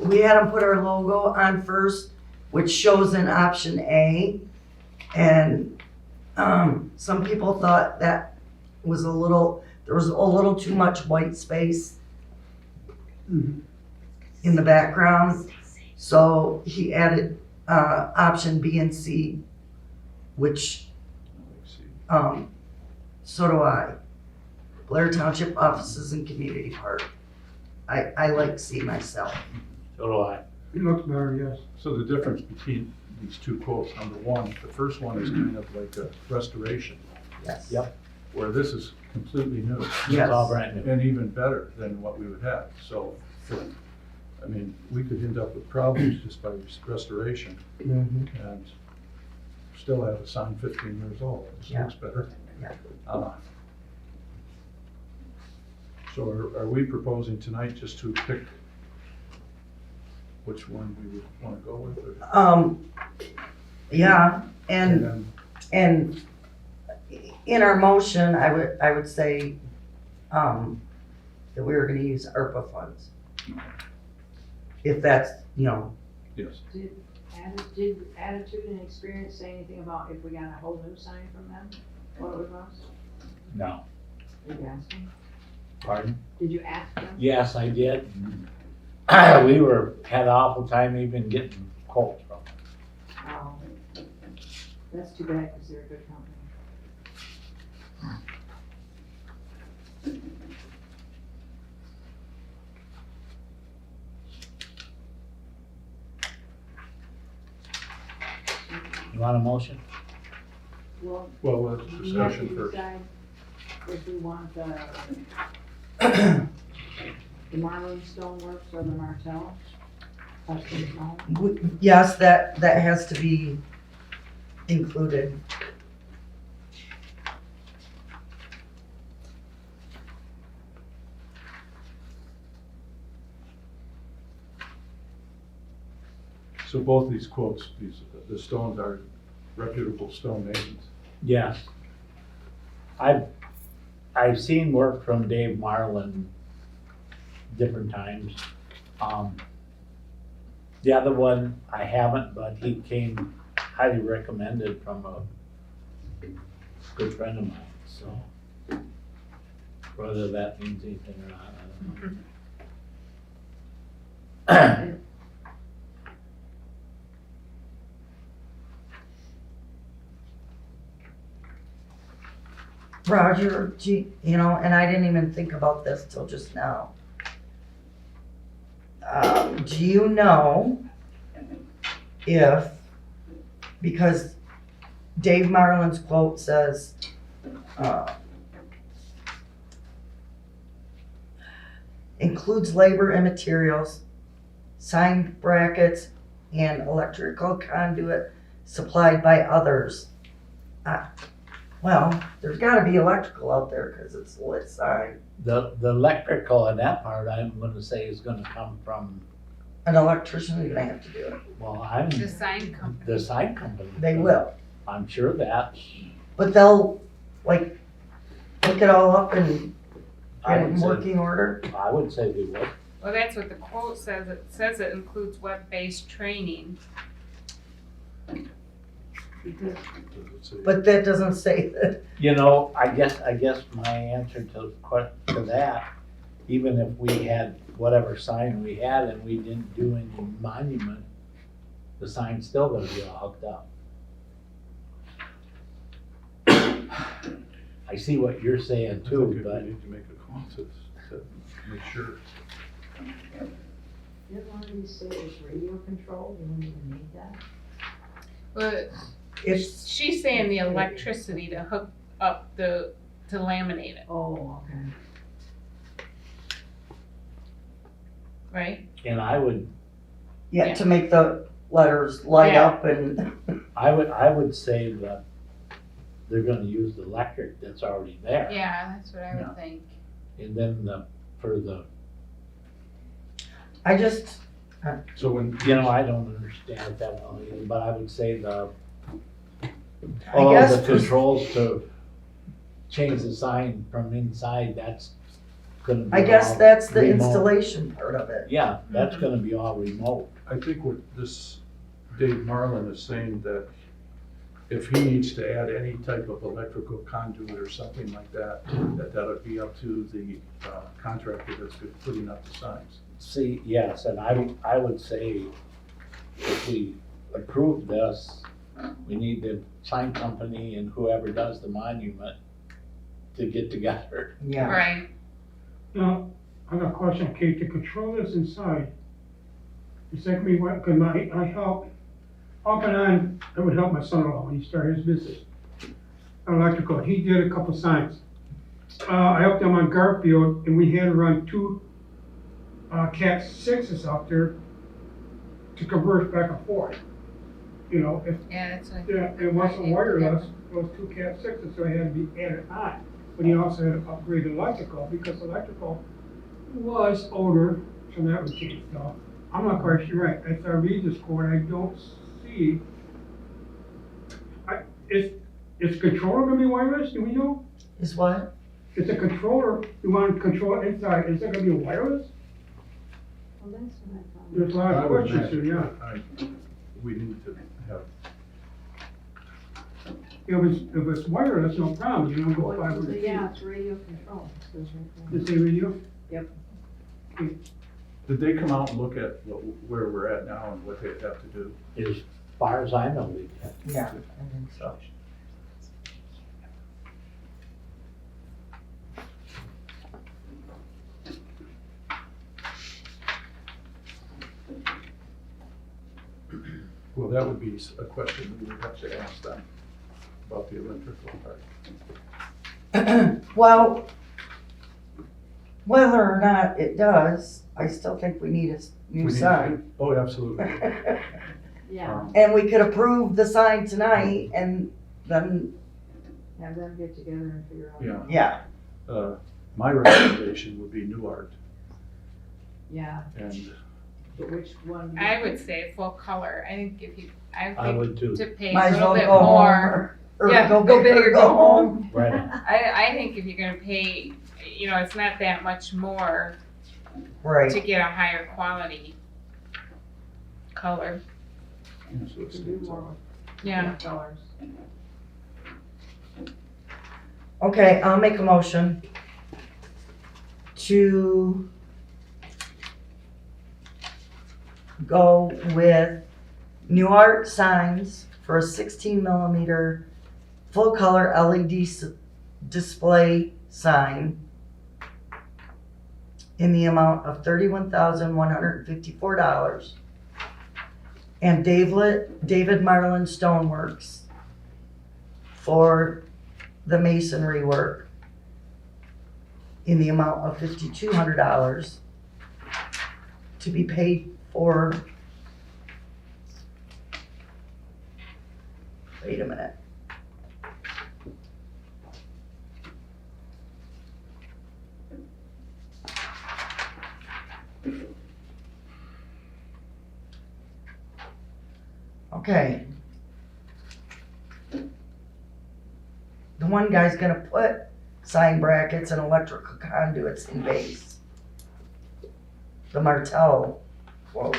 we had them put our logo on first, which shows in option A. And some people thought that was there was a little too much white space in the background. So he added option B and C, which, so do I. Blair Township offices and community park. I like C myself. So do I. It looks better, yes. So the difference between these 2 quotes, number 1, the first one is kind of like a restoration, Yes. Yep. where this is completely new. Yes. It's all brand new. And even better than what we would have. So, I mean, we could end up with problems just by restoration Mhm. and still have a sign 15 years old. It just Yeah. looks better. Yeah. So are we proposing tonight just to pick which one we would want to go with? Or? Yeah, And and then, in our motion, I would say, that we were gonna use ARPA funds. If that's, yes, Did Attitude and Experience say anything about if we got a whole new sign from them, what it would cost? No. Did you ask them? Pardon? Did you ask them? Yes, I did. We had an awful time even getting quotes from them. Oh, that's too bad, because they're a good company. You want a motion? Well, well, that's we have to discussion first. decide if we want The Marlin Stoneworks or the Martell? That's what it's called. Yes, that has to be included. So both these quotes, the stones are reputable stone masons. Yes. I've seen work from Dave Marlin different times. The other one I haven't, but he came highly recommended from a good friend of mine, so. Whether that means anything or not, I don't know. Roger, you know, and I didn't even think about this till just now. Do you know if, because Dave Marlin's quote says, includes labor and materials, sign brackets, and electrical conduit supplied by others. Well, there's gotta be electrical out there, cause it's lit sign. The electrical in that part, I'm gonna say is gonna come from, An electrician is gonna have to do it. well, I'm, The sign company. the sign company. They will, I'm sure that, but they'll, like, look it all up and I get it would in say, working order. I would say they would. Well, that's what the quote says. It says it includes web-based training. But that doesn't say that. You know, I guess my answer to that, even if we had whatever sign we had and we didn't do any monument, the sign's still gonna be all hooked up. I see what you're saying I think too, we but need to make a call to make sure. Didn't one of these say it was radio controlled, you wouldn't even need that? But It's, she's saying the electricity to hook up to laminate it, Oh, okay. right? and I would yeah, to make the letters light Yeah. up and, I would say that they're gonna use the electric that's already there. Yeah, that's what I Yeah. would think. And then for the, I just, So when, you know, I don't understand it that well either, but I would say I all guess. the controls to change the sign from inside, that's gonna be I guess all that's the remote. installation part of it. Yeah, that's gonna be all remote. I think what this Dave Marlin is saying that if he needs to add any type of electrical conduit or something like that, that would be up to the contractor that's putting up the signs. See, yes, and I would say if we approve this, we need the sign company and whoever does the monument to get together. Yeah. Right. Now, I got a question, Kate, to control this inside, it's like me, what, cause I help, off and on, I would help my son-in-law when he started his business. Electrical, he did a couple signs. I helped him on Garfield, and we had to run two, Cat 6s out there to converse back and forth. You know, if, Yeah, that's what. yeah, it wasn't wireless, those two Cat 6s, so it had to be added on. But he also had to upgrade electrical, because electrical was older, so that would change. So I'm not quite sure, right, as I read this quote, I don't see. Is controller gonna be wireless, do we know? Is what? Is a controller, you want to control it inside, is it gonna be wireless? Well, that's what I thought. There's a lot I of would questions here, imagine, yeah. we need to have, If it's wireless, no problem, you don't go Well, 500 feet. yeah, it's radio control, it says right there. Is it radio? did they come out and look at where we're at now and what they have to do? As far as I know, we can. Yeah, I think so. Well, that would be a question we would have to ask them about the electrical part. Well, Whether or not it does, I still think we need a new We need- sign. Oh, absolutely. Yeah, And we could approve the sign tonight and then, have them get together and figure out. Yeah. yeah, My recommendation would be new art, Yeah, and but which one? I would say full color. I think if you, I I think would too. to pay might a as little well bit go home more. or Yeah, go go big or go home. Right. I think if you're gonna pay, it's not that much more to Right, get a higher quality color. so it To do stands more out. Yeah. colors. okay, I'll make a motion to go with new art signs for a 16 mm full color LED display sign in the amount of $31,154. And David Marlin Stoneworks for the masonry work in the amount of $5,200 to be paid for. Wait a minute. Okay. The one guy's gonna put sign brackets and electrical conduits in base. The Martell quote.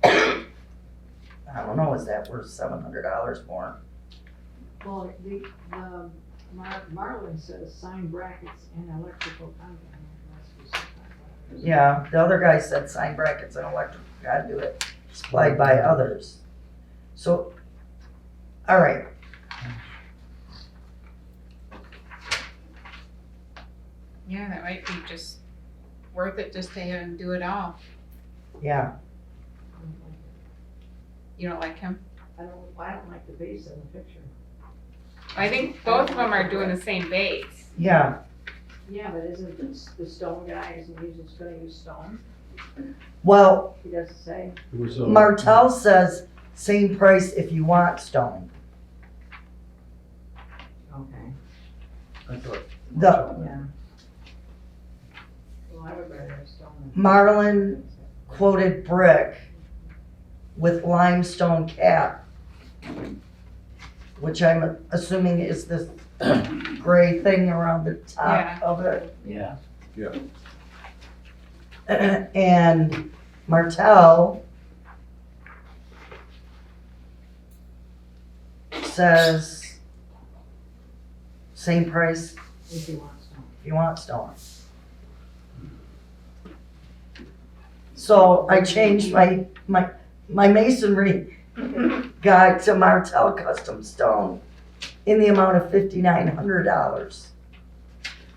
I don't know, is that worth $700 more? Well, the Marlin says sign brackets and electrical conduit. Yeah, the other guy said sign brackets and electrical conduit supplied by others. So, all right. Yeah, that might be just worth it just to have him do it all. Yeah, You don't like him? I don't like the base in the picture. I think both of them are doing the same base. yeah. Yeah, but isn't the stone guy, isn't he just gonna use stone? Well, He doesn't say. It was, Martell says same price if you want stone. Okay. I thought, The Yeah. Well, I would rather have stone. than- Marlin quoted brick with limestone cap, which I'm assuming is this gray thing around the Yeah. top of it. Yeah. And Martell says same price If you want stone. if you want stone. So I changed my masonry guide to Martell Custom Stone in the amount of $5,900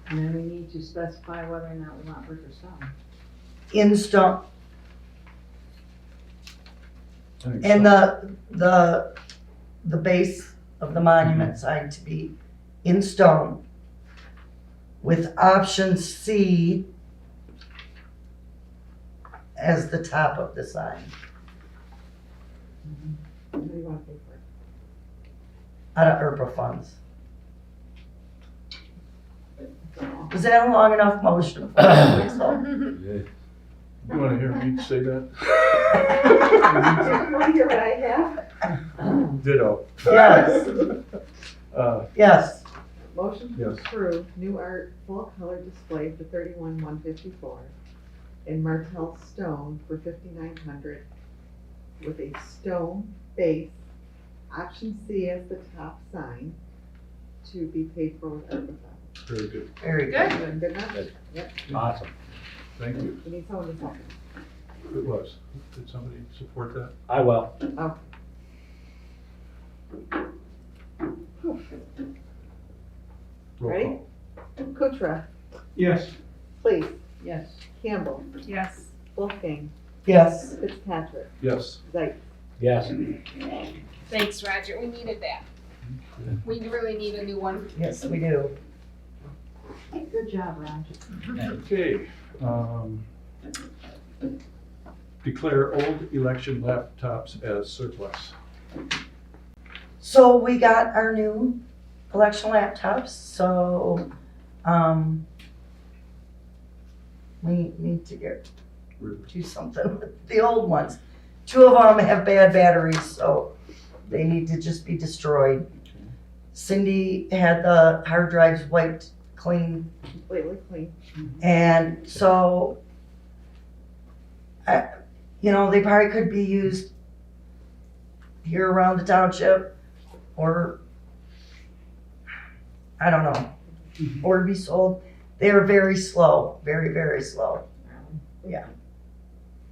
And then we need to specify whether or not we want brick or stone. in stone. I think And so. the base of the monument sign to be in stone with option C as the top of the sign. What do you want to pay for it? Out of ARPA funds. Was that a long enough motion? I think so. You wanna hear me say that? Want to hear what I have? Ditto. Yes, yes, Motion to Yes. approve new art full color display for $31,154 and Martell stone for $5,900 with a stone base, option C as the top sign to be paid for with ARPA funds. Very good, very good. Good. Good enough? Good. Yep, Awesome. thank you. we need someone to second. It was. Did somebody support that? I will. Roll Ready? call. Kuchera, Yes, please, Yes. Campbell, Yes. Wolfgang, Yes, Fitzpatrick, Yes. Zeit. Yes. Thanks, Roger. We needed that. We really need a new one. yes, we do. Good job, Raj. Okay, declare old election laptops as surplus. So we got our new election laptops, so, we need to do something with the old ones. 2 of them have bad batteries, so they need to just be destroyed. Cindy had the hard drives wiped clean, Completely clean. and so, they probably could be used here around the township, or, I don't know, or be sold. They are very slow, very, very slow.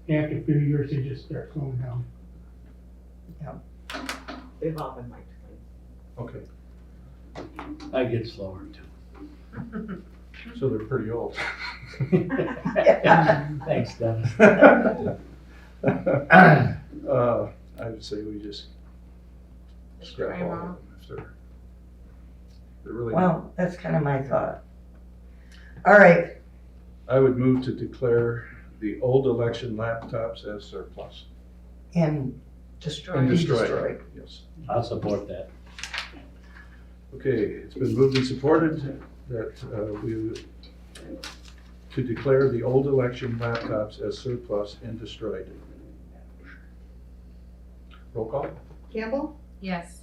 After a few years, they just start slowing down. They've all been wiped clean. Okay, I get slower too. so they're pretty old. Thanks, Dennis. I would say we just scrap Destroy 'em all all. of them if they're really. Well, that's kind of my thought. All right, I would move to declare the old election laptops as surplus. and destroy. And destroy. Destroy. Yes. I'll support that. Okay, it's been moved and supported that to declare the old election laptops as surplus and destroyed. Roll call? Campbell, Yes.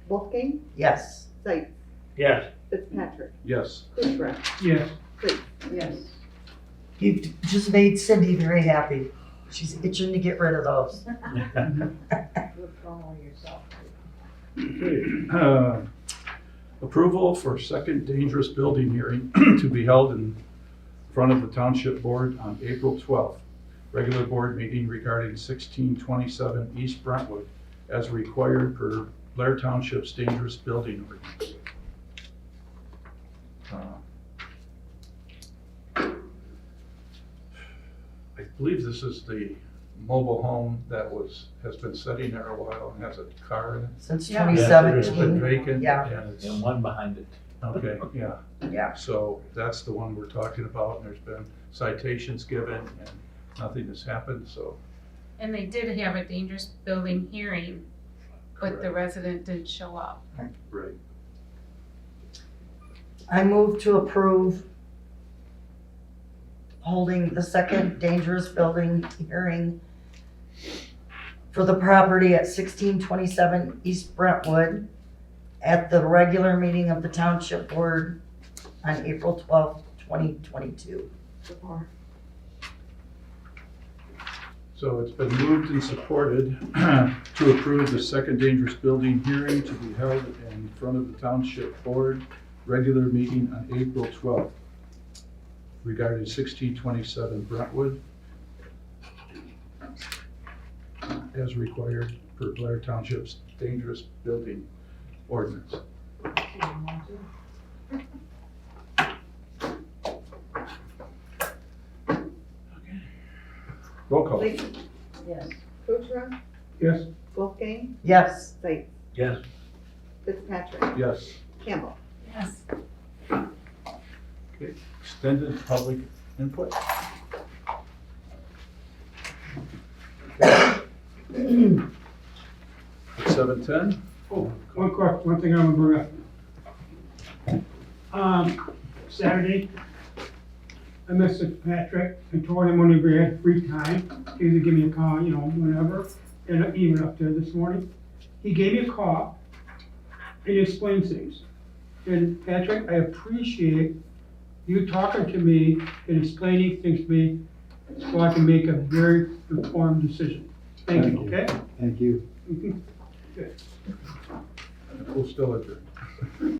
Wolfgang, Yes. Zeitz, Yes. Fitzpatrick, Yes. Kuchera, Yes, Yes. You just made Cindy very happy. She's itching to get rid of those. Withdraw yourself. Okay. Approval for second dangerous building hearing to be held in front of the Township Board on April 12th. Regular board meeting regarding 1627 East Brentwood as required per Blair Township's dangerous building ordinance. I believe this is the mobile home that has been sitting there a while and has a car in it. Since Yeah. It's been 2017. vacant. Yeah. And it's, And one behind it. okay, yeah. Yeah. So that's the one we're talking about, and there's been citations given, and nothing has happened, so. And they did have a dangerous building hearing, but the Correct. resident didn't show up. Right. I move to approve holding the second dangerous building hearing for the property at 1627 East Brentwood at the regular meeting of the Township Board on April 12th, 2022. Support. So it's been moved and supported to approve the second dangerous building hearing to be held in front of the Township Board, regular meeting on April 12th regarding 1627 Brentwood as required per Blair Township's dangerous building ordinance. Roll call. Lee, Yes. Kuchera, yes, Wolfgang, Yes. Zeitz, Yes. Fitzpatrick, Yes. Campbell. Yes. Okay, extended public input. It's 7:10. oh, one thing I'm gonna bring up. Saturday, I messaged Patrick and told him when we had free time, he either give me a call, whenever, and even up there this morning. He gave me a call and he explained things. And Patrick, I appreciate you talking to me and explaining things to me so I can make a very informed decision. Thank you, okay? Thank you. Mhm. We'll still adjourn.